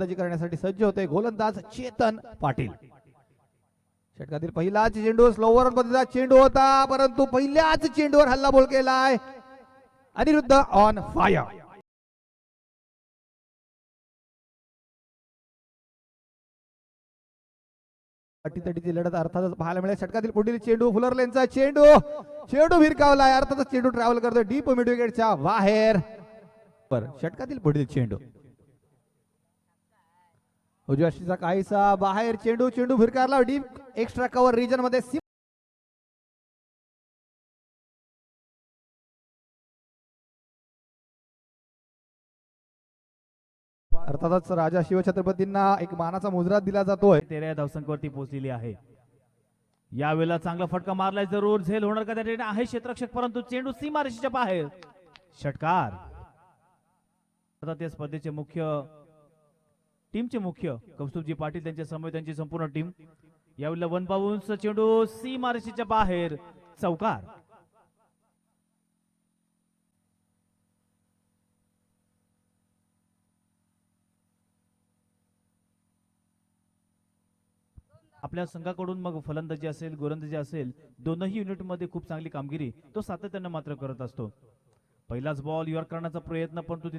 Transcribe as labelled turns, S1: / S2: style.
S1: करण्यासाठी सज्ज होते गोलंदाज चेतन पाटील। षटकातील पहिलाच चेंडू स्लोवर पद्धतीचा चेंडू होता, परंतु पहिल्याच चेंडूवर हल्लाबोल केलाय अनिरुद्ध ऑन फायर। अटीतटीची लढत अर्थातच पाहायला मिळेल। षटकातील पुढील चेंडू फुलर लेनचा चेंडू, चेंडू भिरकावलाय, अर्थातच चेंडू ट्रॅव्हल करतोय डीप मिड विकेटच्या बाहेर। षटकातील पुढील चेंडू उजव्या अष्टीचा काहीसा बाहेर चेंडू, चेंडू भिरकारला डीप एक्स्ट्रा कव्हर रिजन मध्ये। अर्थातच राजा शिवछत्रपतींना एक मानाचा मुजरा दिला जातोय।
S2: 13 धावसंख्येवरती पोहोचलेली आहे। यावेळेला चांगला फटका मारलाय, जरूर झेल होणार का त्या ठिकाणी आहे क्षेत्ररक्षक, परंतु चेंडू सीमारेषेच्या बाहेर। षटकार। अर्थात या स्पर्धेचे टीमचे मुख्य कौस्तुभजी पाटील त्यांच्या समोर त्यांची संपूर्ण टीम। यावेळेला वन बाउन्स चेंडू सीमारेषेच्या बाहेर, चौकार। आपल्या संघाकडून मग फलंदाजी असेल गोलंदाजी असेल, दोनही युनिट मध्ये खूप चांगली कामगिरी तो सातत्याने मात्र करत असतो। पहिलाच बॉल यॉर्क करण्याचा प्रयत्न, परंतु